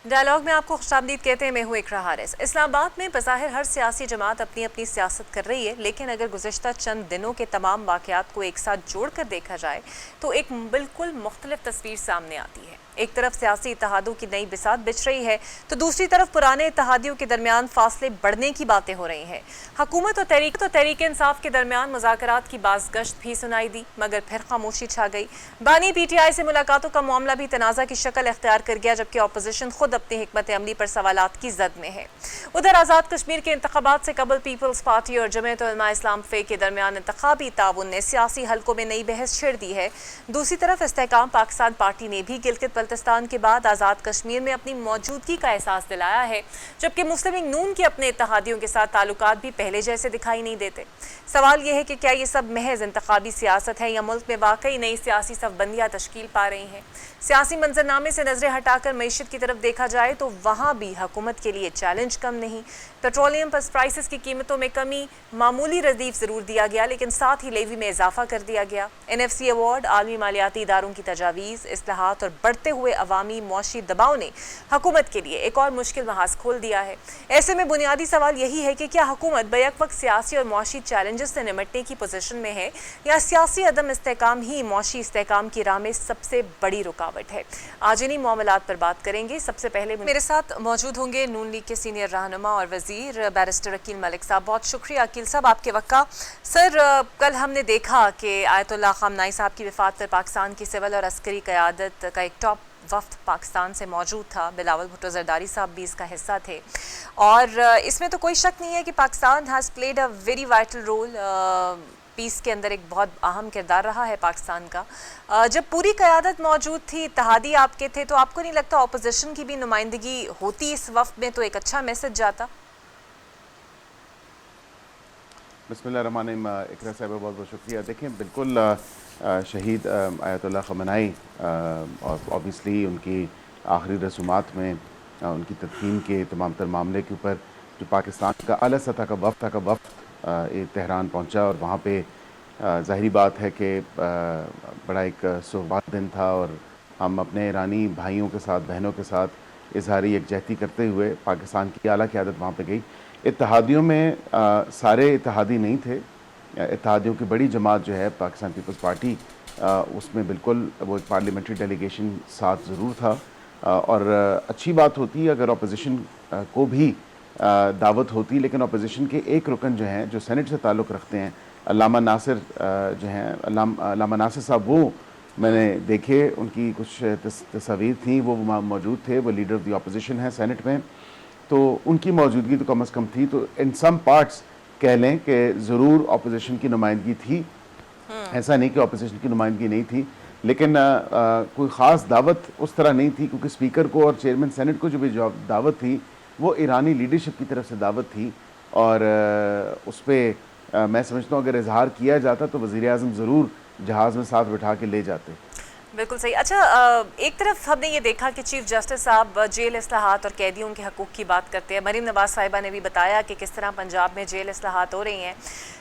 Dialogue میں آپ کو خوشامدید کہتے ہیں، میں ہوں اقرا حارث۔ اسلام آباد میں بظاہر ہر سیاسی جماعت اپنی اپنی سیاست کر رہی ہے، لیکن اگر گزشتہ چند دنوں کے تمام واقعات کو ایک ساتھ جوڑ کر دیکھا جائے تو ایک بالکل مختلف تصویر سامنے آتی ہے۔ ایک طرف سیاسی اتحادوں کی نئی بساط بچھ رہی ہے تو دوسری طرف پرانے اتحادیوں کے درمیان فاصلے بڑھنے کی باتیں ہو رہی ہیں۔ حکومت اور تحریک انصاف کے درمیان مذاکرات کی باز گشت بھی سنائی دی، مگر پھر خاموشی چھا گئی۔ بانی پی ٹی آئی سے ملاقاتوں کا معاملہ بھی تنازع کی شکل اختیار کر گیا، جبکہ اپوزیشن خود اپنی حکمت عملی پر سوالات کی زد میں ہے۔ ادھر آزاد کشمیر کے انتخابات سے قبل پیپلز پارٹی اور جمعیت علماء اسلام فے کے درمیان انتخابی تعاون نے سیاسی حلقوں میں نئی بحث چھڑ دی ہے۔ دوسری طرف استحکام پاکستان پارٹی نے بھی گلگت بلتستان کے بعد آزاد کشمیر میں اپنی موجودگی کا احساس دلایا ہے، جبکہ مسلم لیگ نون کے اپنے اتحادیوں کے ساتھ تعلقات بھی پہلے جیسے دکھائی نہیں دیتے۔ سوال یہ ہے کہ کیا یہ سب محض انتخابی سیاست ہے یا ملک میں واقعی نئی سیاسی صف بندیاں تشکیل پا رہی ہیں؟ سیاسی منظرنامے سے نظریں ہٹا کر معیشت کی طرف دیکھا جائے تو وہاں بھی حکومت کے لیے چیلنج کم نہیں۔ پیٹرولیم پرائسز کی قیمتوں میں کمی، معمولی ردیف ضرور دیا گیا لیکن ساتھ ہی لیوی میں اضافہ کر دیا گیا۔ NFC ایوارڈ، عالمی مالیاتی اداروں کی تجاویز، اصلاحات اور بڑھتے ہوئے عوامی معاشی دباؤ نے حکومت کے لیے ایک اور مشکل محاذ کھول دیا ہے۔ ایسے میں بنیادی سوال یہی ہے کہ کیا حکومت بیک وقت سیاسی اور معاشی چیلنجز سے نمٹنے کی پوزیشن میں ہے یا سیاسی عدم استحکام ہی معاشی استحکام کی راہ میں سب سے بڑی رکاوٹ ہے؟ آج انہی معاملات پر بات کریں گے۔ سب سے پہلے میرے ساتھ موجود ہوں گے نون لیگ کے سینئر رہنما اور وزیر بیرسٹر عقیل ملک صاحب۔ بہت شکریہ عقیل صاحب آپ کے وقت کا۔ سر، کل ہم نے دیکھا کہ آیت اللہ خامنائی صاحب کی وفات پر پاکستان کی سول اور عسکری قیادت کا ایک ٹاپ وفد پاکستان سے موجود تھا۔ بلاول بھٹو زرداری صاحب بھی اس کا حصہ تھے، اور اس میں تو کوئی شک نہیں ہے کہ Pakistan has played a very vital role, peace کے اندر ایک بہت اہم کردار رہا ہے پاکستان کا۔ جب پوری قیادت موجود تھی، اتحادی آپ کے تھے، تو آپ کو نہیں لگتا اپوزیشن کی بھی نمائندگی ہوتی اس وفد میں تو ایک اچھا میسج جاتا؟ بسم اللہ الرحمن الرحیم۔ اقرا صاحبہ بہت بہت شکریہ۔ دیکھیں، بالکل شہید آیت اللہ خامنائی، اور اوبیسلی ان کی آخری رسومات میں ان کی تدفین کے تمام تر معاملے کے اوپر جو پاکستان کا اعلیٰ سطح کا وفد تہران پہنچا، اور وہاں پہ ظاہری بات ہے کہ بڑا ایک سوگوار دن تھا، اور ہم اپنے ایرانی بھائیوں کے ساتھ بہنوں کے ساتھ اظہار یکجہتی کرتے ہوئے پاکستان کی اعلیٰ قیادت وہاں پہ گئی۔ اتحادیوں میں سارے اتحادی نہیں تھے، اتحادیوں کی بڑی جماعت جو ہے پاکستان پیپلز پارٹی، اس میں بالکل وہ ایک پارلیمنٹری ڈیلیگیشن ساتھ ضرور تھا، اور اچھی بات ہوتی اگر اپوزیشن کو بھی دعوت ہوتی، لیکن اپوزیشن کے ایک رکن جو ہیں جو سینٹ سے تعلق رکھتے ہیں، علامہ ناصر جو ہیں، علامہ ناصر صاحب، وہ میں نے دیکھے، ان کی کچھ تصاویر تھیں، وہ موجود تھے، وہ لیڈر آف دی اپوزیشن ہیں سینٹ میں، تو ان کی موجودگی تو کم از کم تھی، تو ان سم پارٹس کہہ لیں کہ ضرور اپوزیشن کی نمائندگی تھی، ایسا نہیں کہ اپوزیشن کی نمائندگی نہیں تھی، لیکن کوئی خاص دعوت اس طرح نہیں تھی، کیونکہ اسپیکر کو اور چیئرمین سینٹ کو جو بھی دعوت تھی وہ ایرانی لیڈرشپ کی طرف سے دعوت تھی، اور اس پہ میں سمجھتا ہوں اگر اظہار کیا جاتا تو وزیر اعظم ضرور جہاز میں ساتھ بٹھا کے لے جاتے۔ بالکل صحیح۔ اچھا، ایک طرف ہم نے یہ دیکھا کہ چیف جسٹس صاحب جیل اصلاحات اور قیدیوں کے حقوق کی بات کرتے ہیں، مریم نواز صاحبہ نے بھی بتایا کہ کس طرح پنجاب میں جیل اصلاحات ہو رہی ہیں،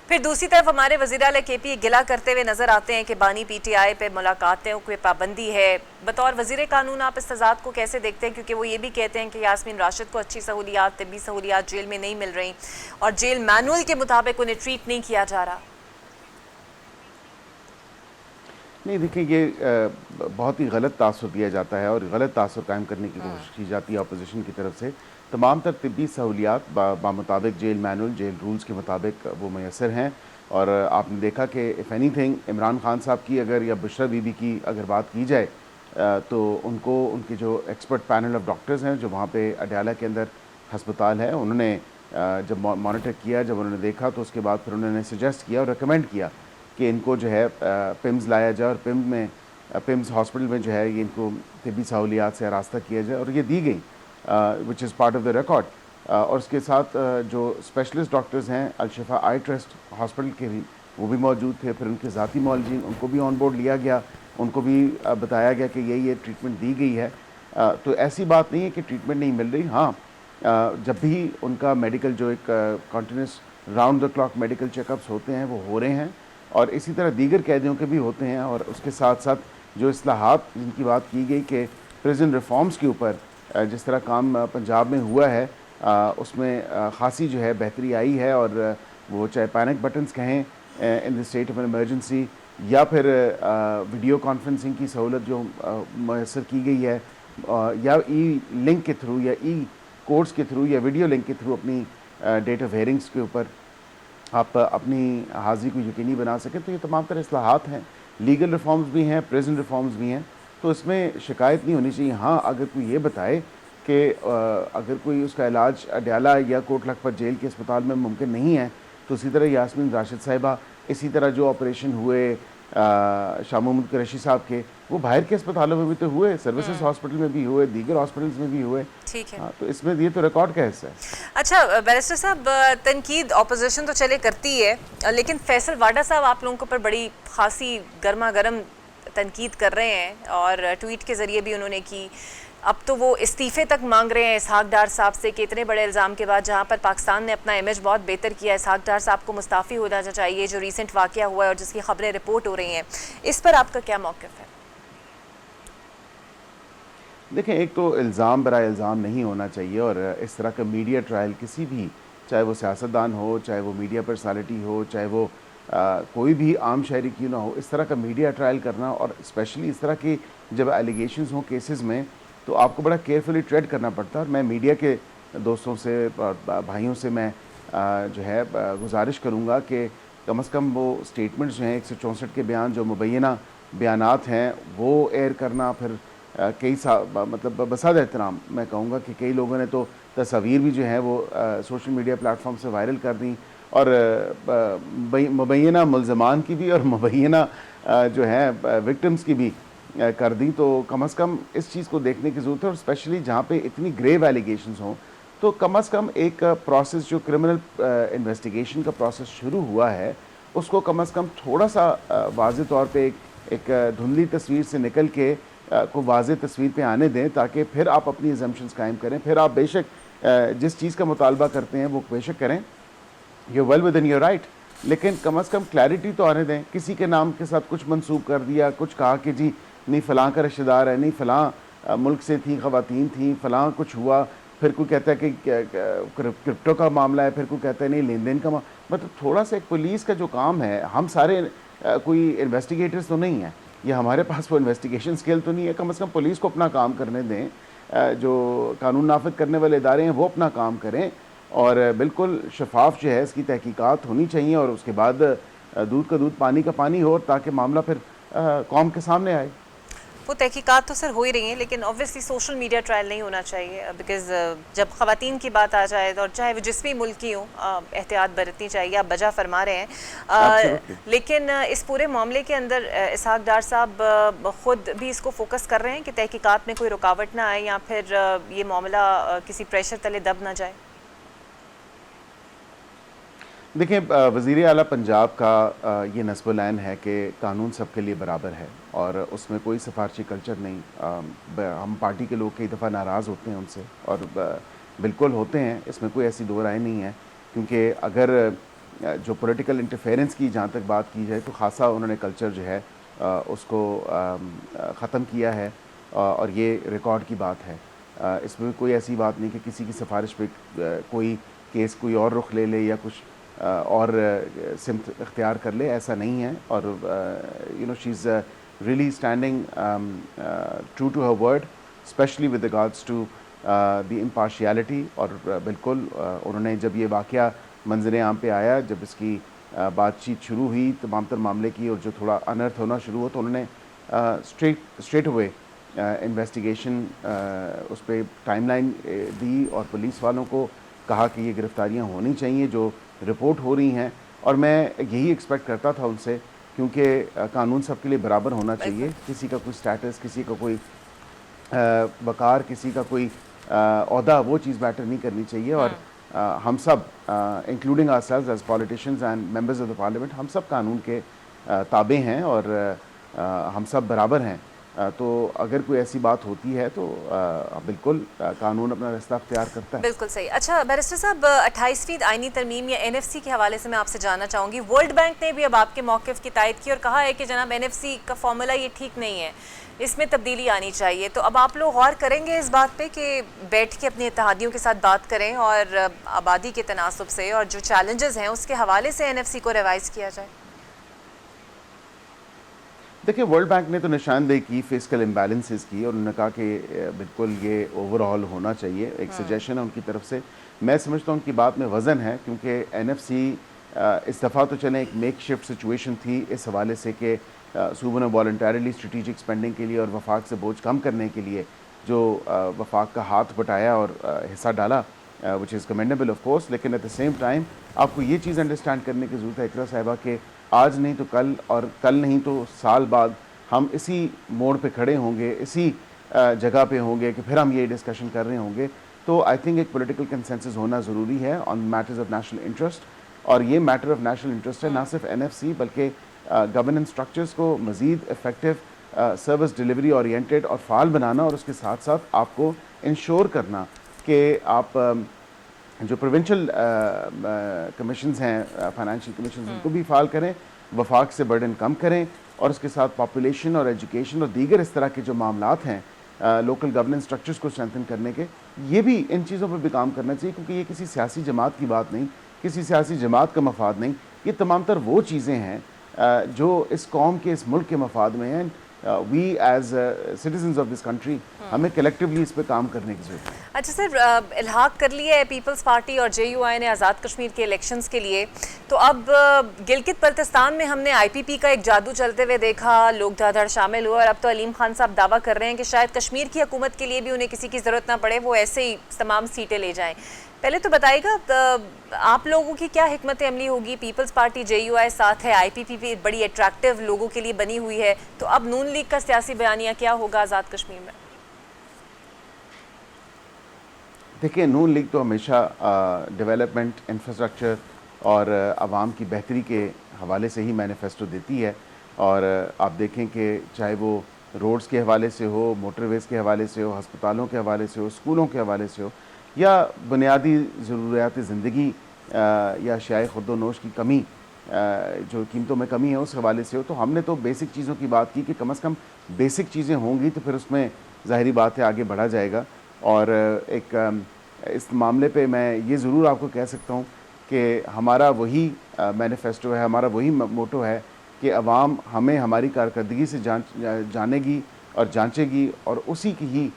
پھر دوسری طرف ہمارے وزیر اعلیٰ کے پی گلہ کرتے ہوئے نظر آتے ہیں کہ بانی پی ٹی آئی پہ ملاقاتوں پہ پابندی ہے۔ بطور وزیر قانون آپ اس تضاد کو کیسے دیکھتے ہیں؟ کیونکہ وہ یہ بھی کہتے ہیں کہ یاسمین راشد کو اچھی سہولیات، طبی سہولیات جیل میں نہیں مل رہی، اور جیل مینول کے مطابق انہیں ٹریٹ نہیں کیا جا رہا۔ نہیں، دیکھیں، یہ بہت ہی غلط تاثر دیا جاتا ہے اور غلط تاثر قائم کرنے کی کوشش کی جاتی ہے اپوزیشن کی طرف سے۔ تمام تر طبی سہولیات بمطابق جیل مینول، جیل رولز کے مطابق وہ میسر ہیں، اور آپ نے دیکھا کہ if any thing Imran Khan صاحب کی اگر یا بشرا بی بی کی اگر بات کی جائے تو ان کو ان کے جو ایکسپرٹ پینل آف ڈاکٹرز ہیں جو وہاں پہ اڈیالہ کے اندر ہسپتال ہے، انہوں نے جب مانیٹر کیا، جب انہوں نے دیکھا تو اس کے بعد پھر انہوں نے سجیسٹ کیا اور ریکمینڈ کیا کہ ان کو جو ہے پمز لایا جائے، اور پمز ہاسپٹل میں جو ہے یہ ان کو طبی سہولیات سے آراستہ کیا جائے، اور یہ دی گئی، which is part of the record. اور اس کے ساتھ جو اسپیشلسٹ ڈاکٹرز ہیں الشفا آئی ٹرسٹ ہاسپٹل کے بھی، وہ بھی موجود تھے، پھر ان کے ذاتی معالجین، ان کو بھی آن بورڈ لیا گیا، ان کو بھی بتایا گیا کہ یہ ٹریٹمنٹ دی گئی ہے۔ تو ایسی بات نہیں ہے کہ ٹریٹمنٹ نہیں مل رہی۔ ہاں، جب بھی ان کا میڈیکل جو ایک continuous round the clock medical check ups ہوتے ہیں وہ ہو رہے ہیں، اور اسی طرح دیگر قیدیوں کے بھی ہوتے ہیں، اور اس کے ساتھ ساتھ جو اصلاحات جن کی بات کی گئی کہ پریزن ریفارمز کے اوپر جس طرح کام پنجاب میں ہوا ہے اس میں خاصی جو ہے بہتری آئی ہے، اور وہ چاہے پینک بٹنز کہیں in the state of an emergency, یا پھر ویڈیو کانفرنسنگ کی سہولت جو میسر کی گئی ہے، یا ای لنک کے تھرو یا ای کوڈس کے تھرو یا ویڈیو لنک کے تھرو اپنی ڈیٹ آف ہیئرنگس کے اوپر آپ اپنی حاضری کو یقینی بنا سکیں، تو یہ تمام طرح اصلاحات ہیں، لیگل ریفارمز بھی ہیں، پریزن ریفارمز بھی ہیں، تو اس میں شکایت نہیں ہونی چاہیے۔ ہاں اگر کوئی یہ بتائے کہ اگر کوئی اس کا علاج اڈیالہ یا کوٹ لکھپت جیل کے اسپتال میں ممکن نہیں ہے، تو اسی طرح یاسمین راشد صاحبہ، اسی طرح جو آپریشن ہوئے شاہ محمود قریشی صاحب کے، وہ باہر کے اسپتالوں میں بھی تو ہوئے، سروسز ہاسپٹل میں بھی ہوئے، دیگر ہاسپٹلز میں بھی ہوئے۔ ٹھیک ہے، تو اس میں یہ تو ریکارڈ کا حصہ ہے۔ اچھا بیرسٹر صاحب، تنقید اپوزیشن تو چلے کرتی ہے، لیکن فیصل واڈا صاحب آپ لوگوں پر بڑی خاصی گرما گرم تنقید کر رہے ہیں، اور ٹویٹ کے ذریعے بھی انہوں نے کی۔ اب تو وہ استعفے تک مانگ رہے ہیں اسحاق ڈار صاحب سے کہ اتنے بڑے الزام کے بعد جہاں پر پاکستان نے اپنا امیج بہت بہتر کیا ہے، اسحاق ڈار صاحب کو مستعفی ہونا چاہیے، جو ریسنٹ واقعہ ہوا ہے اور جس کی خبریں رپورٹ ہو رہی ہیں، اس پر آپ کا کیا موقف ہے؟ دیکھیں، ایک تو الزام برائے الزام نہیں ہونا چاہیے، اور اس طرح کا میڈیا ٹرائل کسی بھی، چاہے وہ سیاستدان ہو، چاہے وہ میڈیا پرسنالٹی ہو، چاہے وہ کوئی بھی عام شہری کیوں نہ ہو، اس طرح کا میڈیا ٹرائل کرنا، اور اسپیشلی اس طرح کی جب ایلیگیشنز ہوں کیسز میں، تو آپ کو بڑا کیئرفلی ٹریڈ کرنا پڑتا ہے۔ اور میں میڈیا کے دوستوں سے اور بھائیوں سے میں جو ہے گزارش کروں گا کہ کم از کم وہ اسٹیٹمنٹس جو ہیں 164 کے بیان، جو مبینہ بیانات ہیں، وہ ایئر کرنا۔ پھر کئی مطلب بصد احترام میں کہوں گا کہ کئی لوگوں نے تو تصاویر بھی جو ہیں وہ سوشل میڈیا پلیٹ فارم سے وائرل کر دیں، اور مبینہ ملزمان کی بھی اور مبینہ جو ہے وکٹمز کی بھی کر دیں۔ تو کم از کم اس چیز کو دیکھنے کی ضرورت ہے، اور اسپیشلی جہاں پہ اتنی گریو ایلیگیشنز ہوں، تو کم از کم ایک پروسیس، جو کرمنل انویسٹیگیشن کا پروسیس شروع ہوا ہے، اس کو کم از کم تھوڑا سا واضح طور پہ ایک دھندلی تصویر سے نکل کے کو واضح تصویر پہ آنے دیں، تاکہ پھر آپ اپنی ایزمپشنز قائم کریں۔ پھر آپ بے شک جس چیز کا مطالبہ کرتے ہیں وہ بے شک کریں، you will with in your right, لیکن کم از کم کلیئرٹی تو آنے دیں۔ کسی کے نام کے ساتھ کچھ منسوب کر دیا، کچھ کہا کہ جی نہیں فلاں کا رشتہ دار ہے، نہیں فلاں ملک سے تھیں، خواتین تھیں، فلاں کچھ ہوا، پھر کوئی کہتا ہے کہ کرپٹو کا معاملہ ہے، پھر کوئی کہتا ہے نہیں لین دین کا مطلب تھوڑا سا ایک پولیس کا جو کام ہے، ہم سارے کوئی انویسٹیگیٹرز تو نہیں ہیں، یہ ہمارے پاس وہ انویسٹیگیشن اسکل تو نہیں ہے، کم از کم پولیس کو اپنا کام کرنے دیں، جو قانون نافذ کرنے والے ادارے ہیں وہ اپنا کام کریں، اور بالکل شفاف جو ہے اس کی تحقیقات ہونی چاہیے، اور اس کے بعد دودھ کا دودھ پانی کا پانی ہو، تاکہ معاملہ پھر قوم کے سامنے آئے۔ وہ تحقیقات تو سر ہو ہی رہی ہیں، لیکن اوبویسلی سوشل میڈیا ٹرائل نہیں ہونا چاہیے، بیکاز جب خواتین کی بات آ جائے اور چاہے وہ جس بھی ملک کی ہوں، احتیاط برتنی چاہیے، آپ بجا فرما رہے ہیں۔ لیکن اس پورے معاملے کے اندر اسحاق ڈار صاحب خود بھی اس کو فوکس کر رہے ہیں کہ تحقیقات میں کوئی رکاوٹ نہ آئے، یا پھر یہ معاملہ کسی پریشر تلے دب نہ جائے؟ دیکھیں، وزیر اعلیٰ پنجاب کا یہ نصب العین ہے کہ قانون سب کے لیے برابر ہے، اور اس میں کوئی سفارشی کلچر نہیں۔ ہم پارٹی کے لوگ کئی دفعہ ناراض ہوتے ہیں ان سے، اور بالکل ہوتے ہیں، اس میں کوئی ایسی دو رائے نہیں ہے، کیونکہ اگر جو پولیٹیکل انٹرفیئرنس کی جہاں تک بات کی جائے، تو خاصا انہوں نے کلچر جو ہے اس کو ختم کیا ہے، اور یہ ریکارڈ کی بات ہے۔ اس میں کوئی ایسی بات نہیں کہ کسی کی سفارش پہ کوئی کیس کوئی اور رخ لے لے یا کچھ اور سمت اختیار کر لے، ایسا نہیں ہے۔ اور she is really standing true to her word, especially with regards to the impartiality. اور بالکل انہوں نے جب یہ واقعہ منظر عام پہ آیا، جب اس کی بات چیت شروع ہوئی تمام تر معاملے کی، اور جو تھوڑا انرتھ ہونا شروع ہوا، تو انہوں نے اسٹریٹ اوے انویسٹیگیشن اس پہ ٹائم لائن دی، اور پولیس والوں کو کہا کہ یہ گرفتاریاں ہونی چاہیے جو رپورٹ ہو رہی ہیں، اور میں یہی ایکسپیکٹ کرتا تھا ان سے، کیونکہ قانون سب کے لیے برابر ہونا چاہیے، کسی کا کوئی سٹیٹس، کسی کا کوئی وقار، کسی کا کوئی عہدہ، وہ چیز میٹر نہیں کرنی چاہیے۔ اور ہم سب including ourselves as politicians and members of the parliament, ہم سب قانون کے تابع ہیں، اور ہم سب برابر ہیں۔ تو اگر کوئی ایسی بات ہوتی ہے تو بالکل قانون اپنا راستہ اختیار کرتا ہے. بالکل صحیح. اچھا بیرسٹر صاحب، 28ویں آئینی ترمیم یا NFC کے حوالے سے میں آپ سے جاننا چاہوں گی. ورلڈ بینک نے بھی اب آپ کے موقف کی تائید کی اور کہا ہے کہ جناب NFC کا فارمولا یہ ٹھیک نہیں ہے، اس میں تبدیلی آنی چاہیے. تو اب آپ لوگ غور کریں گے اس بات پہ کہ بیٹھ کے اپنے اتحادیوں کے ساتھ بات کریں اور آبادی کے تناسب سے اور جو چیلنجز ہیں اس کے حوالے سے NFC کو ریوائز کیا جائے؟ دیکھیں ورلڈ بینک نے تو نشاندہی کی فسکل امبیلنسز کی اور انہوں نے کہا کہ بالکل یہ اوور آل ہونا چاہیے. ایک سجیشن ہے ان کی طرف سے. میں سمجھتا ہوں ان کی بات میں وزن ہے کیونکہ NFC اس دفعہ تو چلیں ایک میک شفٹ سچویشن تھی اس حوالے سے کہ صوبوں نے والنٹیرلی اسٹریٹجک اسپینڈنگ کے لیے اور وفاق سے بوجھ کم کرنے کے لیے جو وفاق کا ہاتھ بٹایا اور حصہ ڈالا وچ از کمینڈیبل آف کورس. لیکن ایٹ دا سیم ٹائم آپ کو یہ چیز انڈرسٹینڈ کرنے کی ضرورت ہے اقرا صاحبہ کہ آج نہیں تو کل اور کل نہیں تو سال بعد ہم اسی موڑ پہ کھڑے ہوں گے، اسی جگہ پہ ہوں گے کہ پھر ہم یہ ڈسکشن کر رہے ہوں گے. تو آئی تھنک ایک پولیٹیکل کنسنسس ہونا ضروری ہے آن میٹرز آف نیشنل انٹرسٹ. اور یہ میٹر آف نیشنل انٹرسٹ ہے نہ صرف NFC بلکہ گورننس اسٹرکچرز کو مزید افیکٹو سروس ڈلیوری اورینٹیڈ اور فعال بنانا اور اس کے ساتھ ساتھ آپ کو انشور کرنا کہ آپ جو پروونشل کمیشنز ہیں فائنینشیل کمیشنز ان کو بھی فعال کریں، وفاق سے برڈن کم کریں اور اس کے ساتھ پاپولیشن اور ایجوکیشن اور دیگر اس طرح کے جو معاملات ہیں لوکل گورننس اسٹرکچرز کو اسٹرینتھن کرنے کے، یہ بھی ان چیزوں پہ بھی کام کرنا چاہیے کیونکہ یہ کسی سیاسی جماعت کی بات نہیں، کسی سیاسی جماعت کا مفاد نہیں. یہ تمام تر وہ چیزیں ہیں جو اس قوم کے اس ملک کے مفاد میں ہیں. We as citizens of this country ہمیں کلیکٹیولی اس پہ کام کرنے کی ضرورت ہے. اچھا سر، الحاق کر لیا ہے پیپلز پارٹی اور JUI نے آزاد کشمیر کے الیکشنز کے لیے. تو اب گلگت بلتستان میں ہم نے IPP کا ایک جادو چلتے ہوئے دیکھا، لوگ دھڑ دھڑ شامل ہوئے اور اب تو علیم خان صاحب دعویٰ کر رہے ہیں کہ شاید کشمیر کی حکومت کے لیے بھی انہیں کسی کی ضرورت نہ پڑے، وہ ایسے ہی تمام سیٹیں لے جائیں. پہلے تو بتائیے گا آپ لوگوں کی کیا حکمت عملی ہوگی؟ پیپلز پارٹی JUI ساتھ ہے، IPP بھی بڑی اٹریکٹیو لوگوں کے لیے بنی ہوئی ہے، تو اب نون لیگ کا سیاسی بیانیہ کیا ہوگا آزاد کشمیر میں؟ دیکھیں نون لیگ تو ہمیشہ ڈیولپمنٹ، انفراسٹرکچر اور عوام کی بہتری کے حوالے سے ہی مینیفیسٹو دیتی ہے. اور آپ دیکھیں کہ چاہے وہ روڈز کے حوالے سے ہو، موٹر ویز کے حوالے سے ہو، ہسپتالوں کے حوالے سے ہو، اسکولوں کے حوالے سے ہو، یا بنیادی ضروریات زندگی یا اشیاء خورد و نوش کی کمی، جو قیمتوں میں کمی ہے اس حوالے سے ہو، تو ہم نے تو بیسک چیزوں کی بات کی کہ کم از کم بیسک چیزیں ہوں گی تو پھر اس میں ظاہری بات ہے آگے بڑھا جائے گا. اور ایک اس معاملے پہ میں یہ ضرور آپ کو کہہ سکتا ہوں کہ ہمارا وہی مینیفیسٹو ہے، ہمارا وہی موٹو ہے کہ عوام ہمیں ہماری کارکردگی سے جانے گی اور جانچے گی اور اسی کی ہی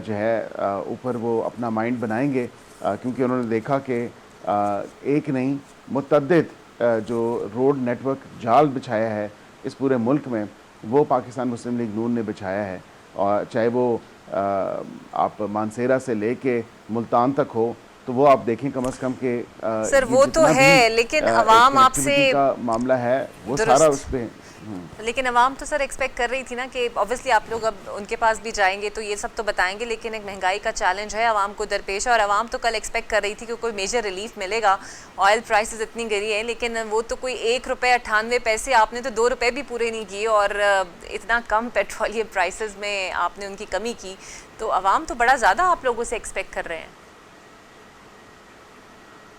جو ہے اوپر وہ اپنا مائنڈ بنائیں گے. کیونکہ انہوں نے دیکھا کہ ایک نہیں متعدد جو روڈ نیٹ ورک جال بچھایا ہے اس پورے ملک میں، وہ پاکستان مسلم لیگ نون نے بچھایا ہے. اور چاہے وہ آپ مانسیرا سے لے کے ملتان تک ہو تو وہ آپ دیکھیں کم از کم کہ سر وہ تو ہے، لیکن عوام آپ سے کا معاملہ ہے وہ سارا اس پہ. لیکن عوام تو سر ایکسپیکٹ کر رہی تھی نا کہ اوبویسلی آپ لوگ اب ان کے پاس بھی جائیں گے تو یہ سب تو بتائیں گے، لیکن ایک مہنگائی کا چیلنج ہے عوام کو درپیش ہے اور عوام تو کل ایکسپیکٹ کر رہی تھی کہ کوئی میجر ریلیف ملے گا. آئل پرائسز اتنی گری ہیں لیکن وہ تو کوئی 1 روپے 98 پیسے، آپ نے تو 2 روپے بھی پورے نہیں کیے اور اتنا کم پیٹرولیم پرائسز میں آپ نے ان کی کمی کی. تو عوام تو بڑا زیادہ آپ لوگوں سے ایکسپیکٹ کر رہے ہیں.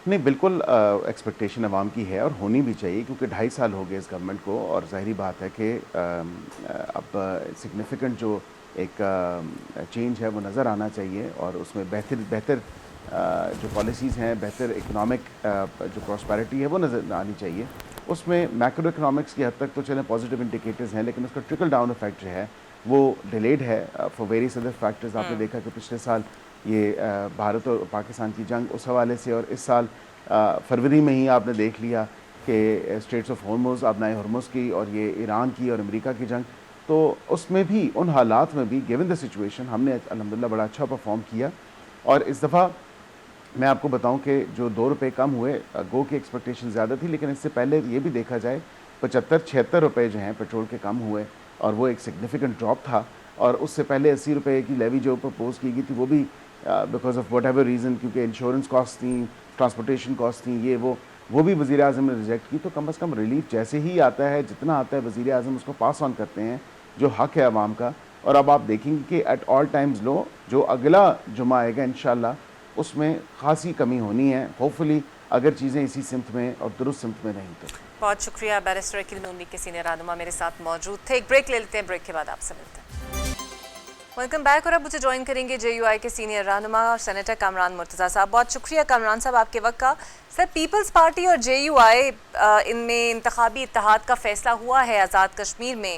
نہیں بالکل ایکسپیکٹیشن عوام کی ہے اور ہونی بھی چاہیے کیونکہ 2.5 سال ہو گئے اس گورنمنٹ کو اور ظاہری بات ہے کہ اب سگنیفیکنٹ جو ایک چینج ہے وہ نظر آنا چاہیے اور اس میں بہتر جو پالیسیز ہیں، بہتر اکنامک جو پراسپیرٹی ہے وہ نظر آنی چاہیے. اس میں میکرو اکنامکس کی حد تک تو چلیں پازیٹیو انڈیکیٹرز ہیں لیکن اس کا ٹرکل ڈاؤن افیکٹ جو ہے وہ ڈیلیڈ ہے فار ویریس ادر فیکٹرز. آپ نے دیکھا کہ پچھلے سال یہ بھارت اور پاکستان کی جنگ اس حوالے سے، اور اس سال فروری میں ہی آپ نے دیکھ لیا کہ اسٹریٹس آف ہرمز، آبنائے ہرمز کی، اور یہ ایران کی اور امریکہ کی جنگ. تو اس میں بھی ان حالات میں بھی گیون دا سچویشن ہم نے الحمدللہ بڑا اچھا پرفارم کیا. اور اس دفعہ میں آپ کو بتاؤں کہ جو 2 روپے کم ہوئے، گو کی ایکسپیکٹیشن زیادہ تھی لیکن اس سے پہلے یہ بھی دیکھا جائے 75-76 روپے جو ہیں پیٹرول کے کم ہوئے اور وہ ایک سگنیفیکنٹ ڈراپ تھا. اور اس سے پہلے 80 روپے کی لیوی جو پرپوز کی گئی تھی وہ بھی because of what ever reason, کیونکہ انشورنس کاسٹ تھیں، ٹرانسپورٹیشن کاسٹ تھیں، یہ وہ بھی وزیر اعظم نے ریجیکٹ کی. تو کم از کم ریلیف جیسے ہی آتا ہے، جتنا آتا ہے وزیر اعظم اس کو پاس آن کرتے ہیں جو حق ہے عوام کا. اور اب آپ دیکھیں گے کہ ایٹ آل ٹائمز لو جو اگلا جمعہ آئے گا انشاءاللہ اس میں خاصی کمی ہونی ہے, ہوپفلی اگر چیزیں اسی سمت میں اور درست سمت میں نہیں تو. بہت شکریہ بیرسٹر عقیل نون لیگ کے سینئر رہنما میرے ساتھ موجود تھے. ایک بریک لے لیتے ہیں, بریک کے بعد آپ سے ملتے ہیں. Welcome back. اور اب مجھے جوائن کریں گے JUI کے سینئر رہنما اور سینیٹر کامران مرتضیٰ صاحب. بہت شکریہ کامران صاحب آپ کے وقت کا. سر, پیپلز پارٹی اور JUI ان میں انتخابی اتحاد کا فیصلہ ہوا ہے آزاد کشمیر میں.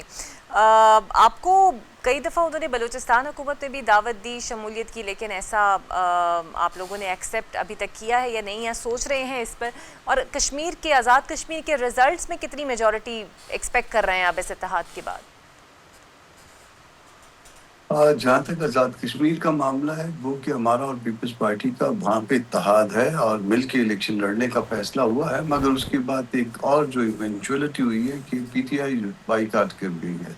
آپ کو کئی دفعہ انہوں نے بلوچستان حکومت میں بھی دعوت دی, شمولیت کی, لیکن ایسا آپ لوگوں نے ایکسیپٹ ابھی تک کیا ہے یا نہیں ہے, سوچ رہے ہیں اس پر؟ اور کشمیر کے آزاد کشمیر کے ریزلٹس میں کتنی میجورٹی ایکسپیکٹ کر رہے ہیں آپ اس اتحاد کے بعد؟ جہاں تک آزاد کشمیر کا معاملہ ہے وہ کہ ہمارا اور پیپلز پارٹی کا وہاں پہ اتحاد ہے اور مل کے الیکشن لڑنے کا فیصلہ ہوا ہے, مگر اس کے بعد ایک اور جو ایونچوئلٹی ہوئی ہے کہ PTI بائیکاٹ کر گئی ہے.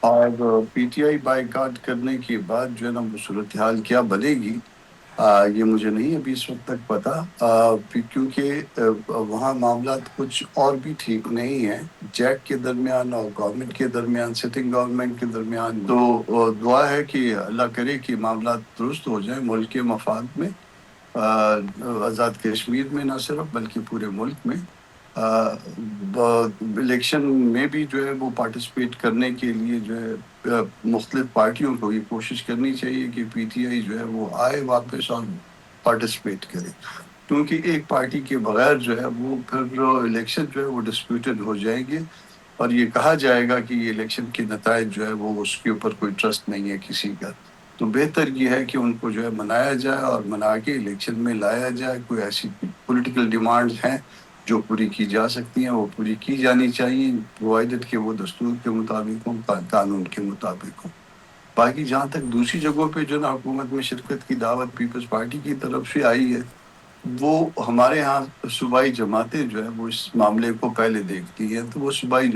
اور PTI بائیکاٹ کرنے کے بعد جو ہے نا وہ صورتحال کیا بنے گی یہ مجھے نہیں ابھی اس وقت تک پتا, کیونکہ وہاں معاملات کچھ اور بھی ٹھیک نہیں ہیں جیک کے درمیان اور گورنمنٹ کے درمیان, سٹنگ گورنمنٹ کے درمیان. تو دعا ہے کہ اللہ کرے کہ معاملات درست ہو جائیں ملک کے مفاد میں, آزاد کشمیر میں نہ صرف بلکہ پورے ملک میں. الیکشن میں بھی جو ہے وہ پارٹیسپیٹ کرنے کے لیے جو ہے مختلف پارٹیوں کو یہ کوشش کرنی چاہیے کہ PTI جو ہے وہ آئے واپس اور پارٹیسپیٹ کرے, کیونکہ ایک پارٹی کے بغیر جو ہے وہ پھر الیکشن جو ہے وہ ڈسپیوٹڈ ہو جائیں گے اور یہ کہا جائے گا کہ یہ الیکشن کے نتائج جو ہے وہ اس کے اوپر کوئی ٹرسٹ نہیں ہے کسی کا. تو بہتر یہ ہے کہ ان کو جو ہے منایا جائے اور منا کے الیکشن میں لایا جائے. کوئی ایسی پولیٹیکل ڈیمانڈ ہیں جو پوری کی جا سکتی ہیں وہ پوری کی جانی چاہیے, پرووائڈڈ کہ وہ دستور کے مطابق ہوں, قانون کے مطابق ہوں. باقی جہاں تک دوسری جگہوں پہ جو نا حکومت میں شرکت کی دعوت پیپلز پارٹی کی طرف سے آئی ہے, وہ ہمارے ہاں صوبائی جماعتیں جو ہے وہ اس معاملے کو پہلے دیکھتی ہیں. تو وہ صوبائی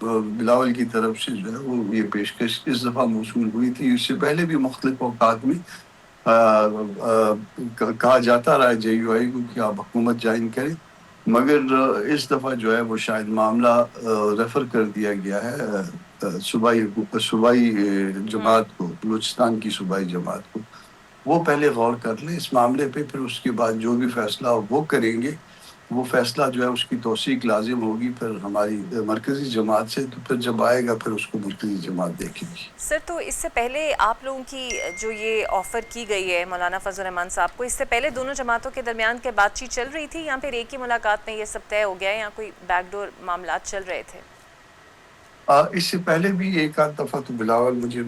بلاول کی طرف سے جو ہے وہ یہ پیشکش اس دفعہ موصول ہوئی تھی. اس سے پہلے بھی مختلف اوقات میں کہا جاتا رہا JUI کو کہ آپ حکومت جوائن کریں, مگر اس دفعہ جو ہے وہ شاید معاملہ ریفر کر دیا گیا ہے صوبائی جماعت کو, بلوچستان کی صوبائی جماعت کو. وہ پہلے غور کر لیں اس معاملے پہ, پھر اس کے بعد جو بھی فیصلہ وہ کریں گے وہ فیصلہ جو ہے اس کی توثیق لازم ہوگی پھر ہماری مرکزی جماعت سے. تو پھر جب آئے گا پھر اس کو مرکزی جماعت دیکھے گی. سر, تو اس سے پہلے آپ لوگوں کی جو یہ آفر کی گئی ہے مولانا فضل الرحمان صاحب کو, اس سے پہلے دونوں جماعتوں کے درمیان کے بات چیت چل رہی تھی یا پھر ایک ہی ملاقات میں یہ سب طے ہو گیا ہے یا کوئی بیک ڈور معاملات چل رہے تھے؟ اس سے پہلے بھی ایک آدھ دفعہ تو بلاول مجھے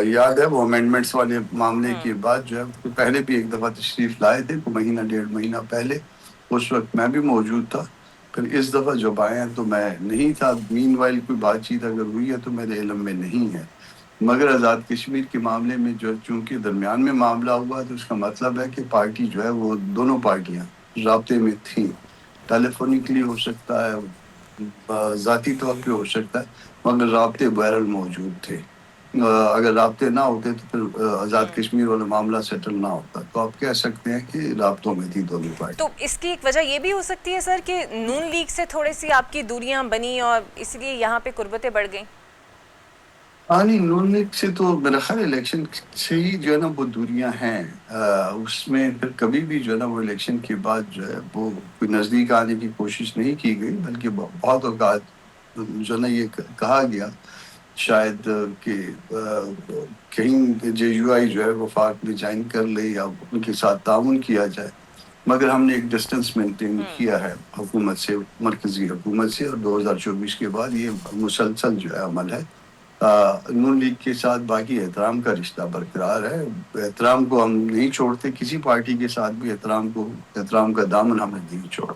یاد ہے وہ امینڈمنٹس والے معاملے کے بعد جو ہے پہلے بھی ایک دفعہ تشریف لائے تھے, تو مہینہ ڈیڑھ مہینہ پہلے. اس وقت میں بھی موجود تھا. پھر اس دفعہ جب آئے ہیں تو میں نہیں تھا. مین وائل کوئی بات چیت اگر ہوئی ہے تو میرے علم میں نہیں ہے. مگر آزاد کشمیر کے معاملے میں جو چونکہ درمیان میں معاملہ ہوا تو اس کا مطلب ہے کہ پارٹی جو ہے وہ دونوں پارٹیاں رابطے میں تھیں. ٹیلیفونکلی ہو سکتا ہے, ذاتی طور پہ ہو سکتا ہے, مگر رابطے بہرحال موجود تھے. اگر رابطے نہ ہوتے تو پھر آزاد کشمیر والا معاملہ سیٹل نہ ہوتا. تو آپ کہہ سکتے ہیں کہ رابطوں میں تھی دونوں پارٹی. تو اس کی ایک وجہ یہ بھی ہو سکتی ہے سر کہ نون لیگ سے تھوڑی سی آپ کی دوریاں بنی اور اس لیے یہاں پہ قربتیں بڑھ گئیں؟ نہیں, نون لیگ سے تو میرا خیال الیکشن سے ہی جو ہے نا وہ دوریاں ہیں. اس میں پھر کبھی بھی جو ہے نا وہ الیکشن کے بعد جو ہے وہ کوئی نزدیک آنے کی کوشش نہیں کی گئی, بلکہ بہت اوقات جو ہے نا یہ کہا گیا شاید کہ کہیں JUI جو ہے وفاق میں جوائن کر لے یا ان کے ساتھ تعاون کیا جائے. مگر ہم نے ایک ڈسٹنس مینٹین کیا ہے حکومت سے, مرکزی حکومت سے, اور 2024 کے بعد یہ مسلسل جو ہے عمل ہے. نون لیگ کے ساتھ باقی احترام کا رشتہ برقرار ہے. احترام کو ہم نہیں چھوڑتے, کسی پارٹی کے ساتھ بھی احترام کا دامن ہم نہیں چھوڑ.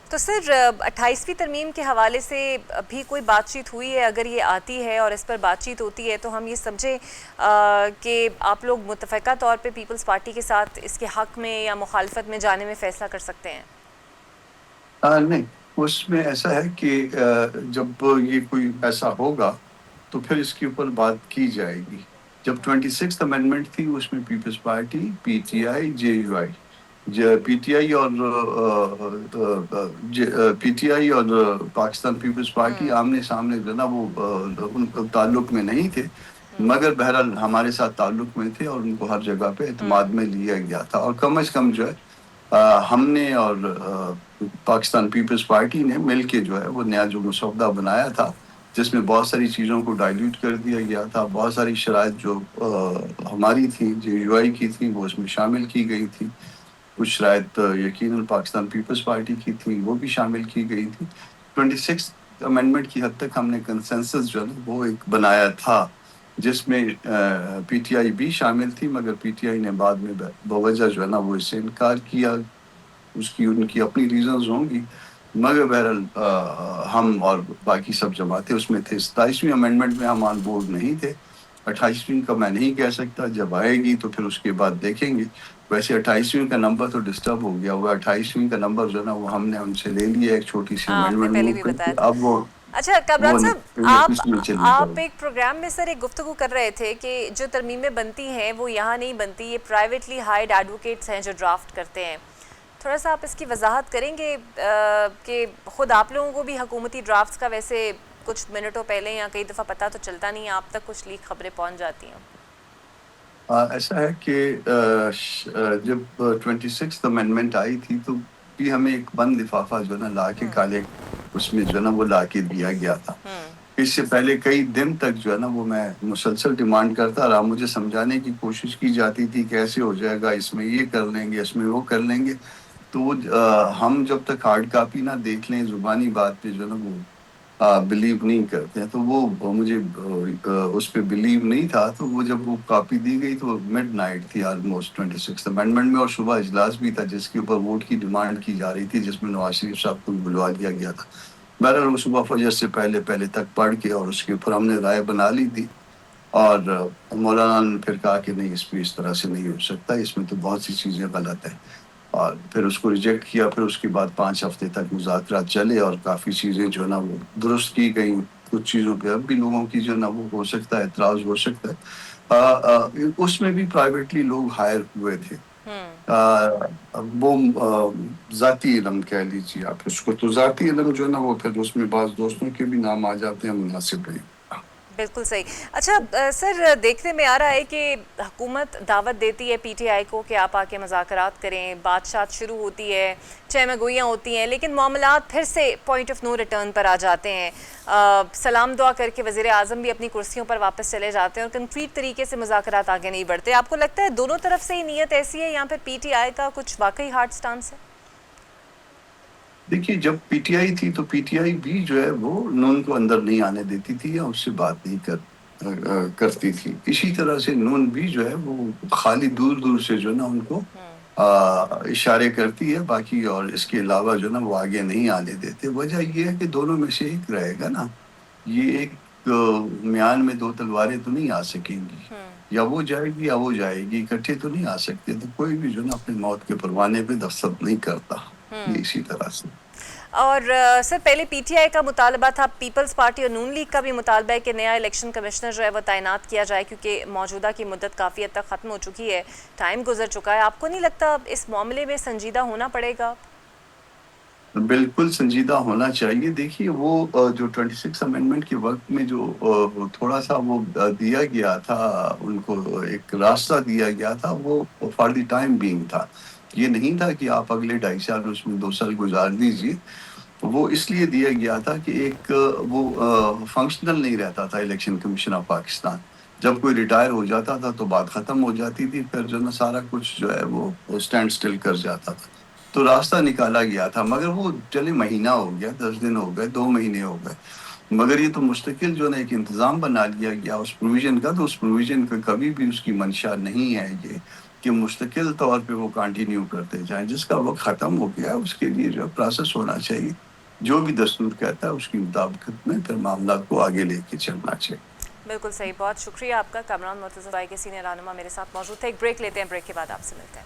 تو سر 28ویں ترمیم کے حوالے سے بھی کوئی بات چیت ہوئی ہے؟ اگر یہ آتی ہے اور اس پر بات چیت ہوتی ہے تو ہم یہ سمجھیں کہ آپ لوگ متفقہ طور پہ پیپلز پارٹی کے ساتھ اس کے حق میں یا مخالفت میں جانے میں فیصلہ کر سکتے ہیں؟ نہیں, اس میں ایسا ہے کہ جب یہ کوئی ایسا ہوگا تو پھر اس کے اوپر بات کی جائے گی. جب 26th امینڈمنٹ تھی اس میں people's party, PTI, JUI P T I اور پی ٹی آئی اور پاکستان پیپلز پارٹی آمنے سامنے جو ہے نا وہ ان کو تعلق میں نہیں تھے، مگر بہرحال ہمارے ساتھ تعلق میں تھے اور ان کو ہر جگہ پہ اعتماد میں لیا گیا تھا، اور کم از کم جو ہے ہم نے اور پاکستان پیپلز پارٹی نے مل کے جو ہے وہ نیا جو مسودہ بنایا تھا، جس میں بہت ساری چیزوں کو ڈائلیوٹ کر دیا گیا تھا، بہت ساری شرائط جو ہماری تھیں، جو یو آئی کی تھیں، وہ اس میں شامل کی گئی تھی، کچھ شرائط یقیناً پاکستان پیپلز پارٹی کی تھی وہ بھی شامل کی گئی تھی۔ 26 امینڈمنٹ کی حد تک ہم نے کنسنسس جو ہے نا وہ ایک بنایا تھا، جس میں پی ٹی آئی بھی شامل تھی، مگر پی ٹی آئی نے بعد میں بوجہ جو ہے نا وہ اس سے انکار کیا، اس کی ان کی اپنی ریزنز ہوں گی، مگر بہرحال ہم اور باقی سب جماعتیں اس میں تھے۔ 27ویں امینڈمنٹ میں ہم آن بورڈ نہیں تھے، 28ویں کا میں نہیں کہہ سکتا، جب آئے گی تو پھر اس کے بعد دیکھیں گے۔ ویسے 28ویں کا نمبر تو ڈسٹرب ہو گیا ہوا، 28ویں کا نمبر جو ہے نا وہ ہم نے ان سے لے لیا ایک چھوٹی سی آپ نے امینڈمنٹ پہلے موو بھی کر بتایا کے، تھا۔ اب وہ اچھا کامران صاحب، اس میں چلی جائے آپ ایک پروگرام میں سر ایک گفتگو کر رہے تھے کہ جو ترمیمیں بنتی ہیں وہ یہاں نہیں بنتی، یہ پرائیویٹلی ہائرڈ ایڈوکیٹس ہیں جو ڈرافٹ کرتے ہیں، تھوڑا سا آپ اس کی وضاحت کریں گے کہ خود آپ لوگوں کو بھی حکومتی ڈرافٹس کا ویسے کچھ منٹوں پہلے یا کئی دفعہ پتہ تو چلتا نہیں ہے، آپ تک کچھ لیک خبریں پہنچ جاتی ہیں؟ ایسا ہے کہ جب 26 امینڈمنٹ آئی تھی تو بھی ہمیں ایک بند لفافہ جو ہے نا لا کے کالے اس میں جو ہے نا وہ لا کے دیا گیا تھا۔ اس سے پہلے کئی دن تک جو ہے نا وہ میں مسلسل ڈیمانڈ کرتا رہا، مجھے سمجھانے کی کوشش کی جاتی تھی کیسے ہو جائے گا، اس میں یہ کر لیں گے، اس میں وہ کر لیں گے، تو وہ ہم جب تک ہارڈ کاپی نہ دیکھ لیں زبانی بات پہ جو ہے نا وہ بلیو نہیں کرتے ہیں، تو وہ مجھے اس پہ بلیو نہیں تھا، تو وہ جب وہ کاپی دی گئی تو مڈ نائٹ تھی آلموسٹ 26 امینڈمنٹ میں، اور صبح اجلاس بھی تھا جس کے اوپر ووٹ کی ڈیمانڈ کی جا رہی تھی، جس میں نواز شریف صاحب کو بلوا لیا گیا تھا۔ بہرحال وہ صبح فجر سے پہلے تک پڑھ کے اور اس کے اوپر ہم نے رائے بنا لی تھی، اور مولانا نے پھر کہا کہ نہیں، اس پہ اس طرح سے نہیں ہو سکتا، اس میں تو بہت سی چیزیں غلط ہیں، اور پھر اس کو ریجیکٹ کیا۔ پھر اس کے بعد 5 ہفتے تک مذاکرات چلے اور کافی چیزیں جو ہے نا وہ درست کی گئیں، کچھ چیزوں پہ اب بھی لوگوں کی جو ہے نا وہ ہو سکتا ہے اعتراض ہو سکتا ہے۔ اس میں بھی پرائیویٹلی لوگ ہائر ہوئے تھے، وہ ذاتی علم کہہ لیجیے آپ اس کو، تو ذاتی علم جو ہے نا وہ پھر اس میں بعض دوستوں کے بھی نام آ جاتے ہیں، مناسب نہیں۔ بالکل صحیح۔ اچھا سر، دیکھنے میں آ رہا ہے کہ حکومت دعوت دیتی ہے پی ٹی آئی کو کہ آپ آ کے مذاکرات کریں، بات شات شروع ہوتی ہے، چہ گوئیاں ہوتی ہیں، لیکن معاملات پھر سے پوائنٹ آف نو ریٹرن پر آ جاتے ہیں، سلام دعا کر کے وزیر اعظم بھی اپنی کرسیوں پر واپس چلے جاتے ہیں اور کنکریٹ طریقے سے مذاکرات آگے نہیں بڑھتے۔ آپ کو لگتا ہے دونوں طرف سے ہی نیت ایسی ہے یا پھر پی ٹی آئی کا کچھ واقعی ہارڈ سٹانس ہے؟ دیکھیے، جب پی ٹی آئی تھی تو پی ٹی آئی بھی جو ہے وہ نون کو اندر نہیں آنے دیتی تھی یا اس سے بات نہیں کرتی تھی، اسی طرح سے نون بھی جو ہے وہ خالی دور دور سے جو ہے نا ان کو اشارے کرتی ہے، باقی اور اس کے علاوہ جو ہے نا وہ آگے نہیں آنے دیتے۔ وجہ یہ ہے کہ دونوں میں سے ایک رہے گا نا، یہ ایک میان میں دو تلواریں تو نہیں آ سکیں گی، یا وہ جائے گی یا وہ جائے گی، اکٹھے تو نہیں آ سکتے، تو کوئی بھی جو ہے نا اپنی موت کے پروانے پہ دستخط نہیں کرتا، یہ اسی طرح سے۔ اور سر، پہلے پی ٹی آئی کا مطالبہ تھا، پیپلز پارٹی اور نون لیگ کا بھی مطالبہ ہے کہ نیا الیکشن کمشنر جو ہے وہ تعینات کیا جائے، کیونکہ موجودہ کی مدت کافی حد تک ختم ہو چکی ہے، ٹائم گزر چکا ہے۔ آپ کو نہیں لگتا اس معاملے میں سنجیدہ ہونا پڑے گا؟ بالکل سنجیدہ ہونا چاہیے۔ دیکھیے، وہ جو 26 امینڈمنٹ کے وقت میں جو تھوڑا سا وہ دیا گیا تھا، ان کو ایک راستہ دیا گیا تھا، وہ فار دی ٹائم بینگ تھا، یہ نہیں تھا کہ آپ اگلے 2.5 سال اس میں 2 سال گزار دیجیے۔ وہ اس لیے دیا گیا تھا کہ ایک وہ فنکشنل نہیں رہتا تھا الیکشن کمیشن آف پاکستان، جب کوئی ریٹائر ہو جاتا تھا تو بات ختم ہو جاتی تھی، پھر جو نا سارا کچھ جو ہے وہ اسٹینڈ سٹل کر جاتا تھا، تو راستہ نکالا گیا تھا، مگر وہ چلے مہینہ ہو گیا، 10 دن ہو گئے، 2 مہینے ہو گئے، مگر یہ تو مستقل جو نا ایک انتظام بنا لیا گیا اس پروویژن کا، تو اس پروویژن کا کبھی بھی اس کی منشا نہیں ہے یہ کہ مستقل طور پہ وہ کنٹینیو کرتے جائیں، جس کا وقت ختم ہو گیا اس کے لیے جو پروسیس ہونا چاہیے، جو بھی دستور کہتا ہے اس کی مطابقت میں پھر معاملات کو آگے لے کے چلنا چاہیے۔ بالکل صحیح، بہت شکریہ آپ کا۔ کامران مرتضی کے سینئر رہنما میرے ساتھ موجود تھے۔ ایک بریک لیتے ہیں، بریک کے بعد آپ سے ملتے ہیں۔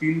3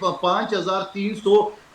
5300